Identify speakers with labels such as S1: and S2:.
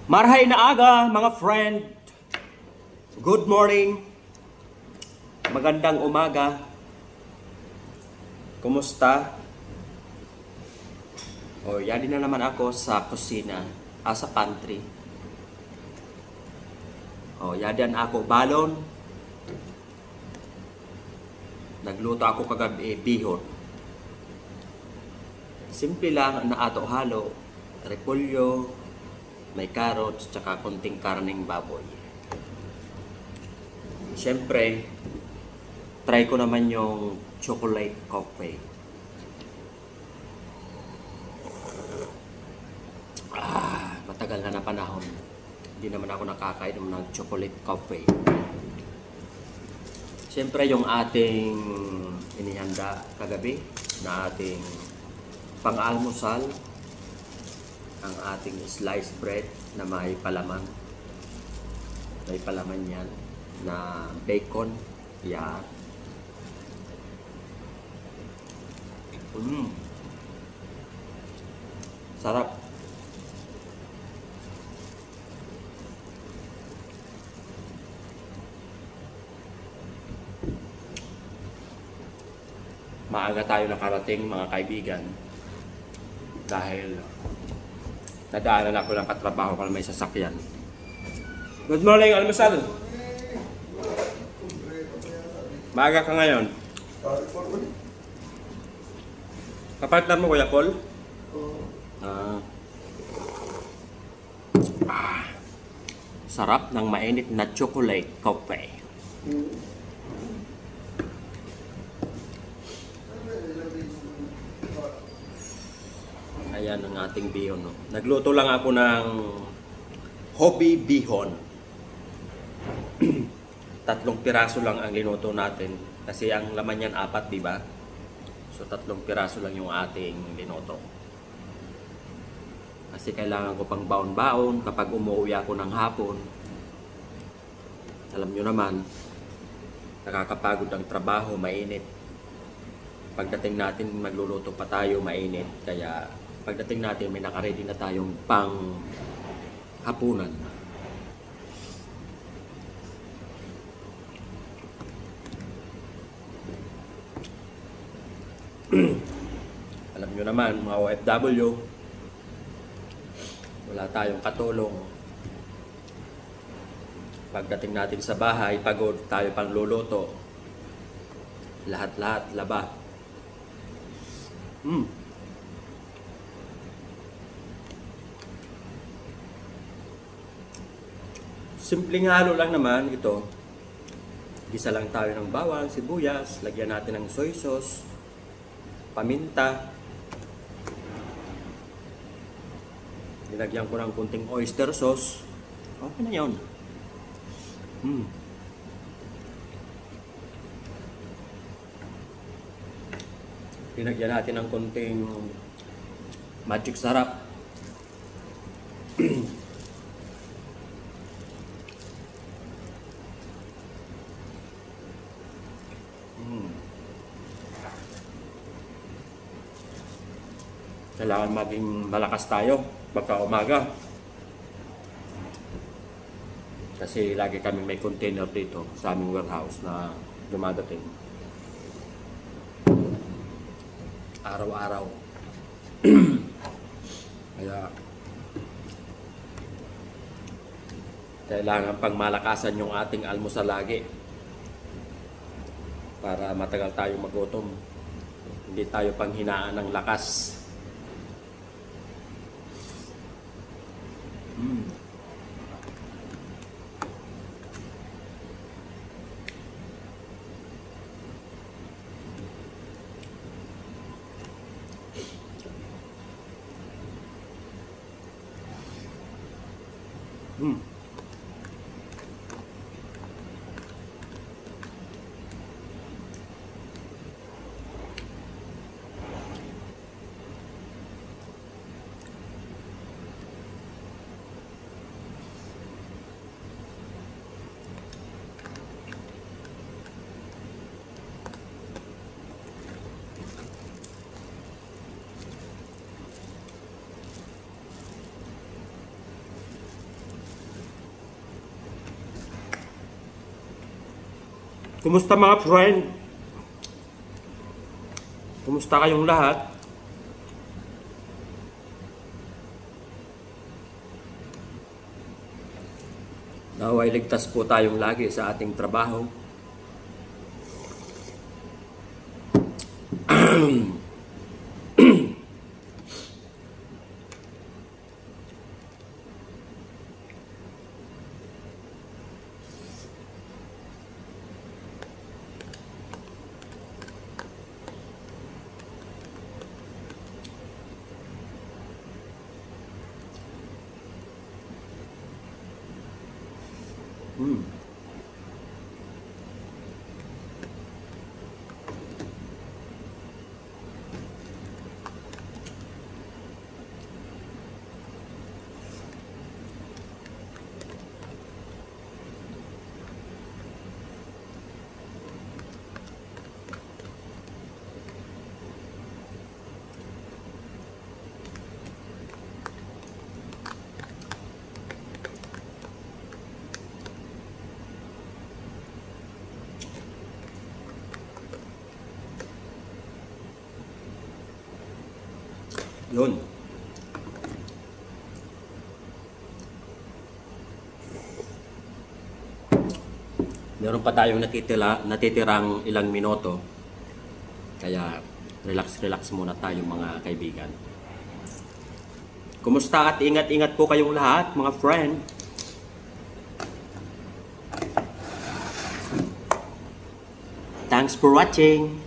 S1: Marhay na aga mga friend. Good morning. Magandang umaga. Kumusta? O, yadi na naman ako sa kusina, sa pantry. O, yadan ako balon. Nagluto ako kagabi bihon. Simple lang na ato halo, repolyo, may carrots, tsaka konting karneng baboy. Siyempre, try ko naman yung chocolate coffee. Matagal na panahon. Hindi naman ako nakakainom ng chocolate coffee. Siyempre, yung ating inihanda kagabi na ating pang-almusal, ang ating sliced bread na may palaman. May palaman yan na bacon. Yan. Sarap. Maaga tayo nakarating mga kaibigan dahil nadaanan ako ng katrabaho ko na may sasakyan. Good morning, almusal! Maaga ka ngayon. Kapartner mo, Kuya Paul? Sarap ng mainit na chocolate coffee. Ayan ang ating bihon. No? Nagluto lang ako ng hobby bihon. 3 piraso lang ang linuto natin. Kasi ang laman yan 4, di ba? So 3 piraso lang yung ating linuto. Kasi kailangan ko pang baon-baon kapag umuwi ako ng hapon. Alam nyo naman, nakakapagod ang trabaho, mainit. Pagdating natin, magluluto pa tayo, mainit. Kaya pagdating natin, may nakaready na tayong pang hapunan. Alam nyo naman, mga OFW, wala tayong katulong. Pagdating natin sa bahay, pagod, tayo pang luluto. Lahat-lahat, laba. Simpleng halo lang naman ito. Gisa lang tayo ng bawang, sibuyas, lagyan natin ng soy sauce, paminta. Nilagyan ko ng kunting oyster sauce. Okay na yun. Pinagyan natin ng kunting magic sarap. Kailangan maging malakas tayo pagka umaga. Kasi lagi kami may container dito sa aming warehouse na dumadating. Araw-araw. Kaya kailangan pang malakasan yung ating almusal lagi para matagal tayong magutom. Hindi tayo panghinaan ng lakas. Kumusta mga friend? Kumusta kayong lahat? Naway ligtas po tayong lagi sa ating trabaho. Yun. Meron pa tayong natitirang ilang minuto. Kaya relax muna tayo mga kaibigan. Kumusta at ingat-ingat po kayong lahat mga friend. Thanks for watching.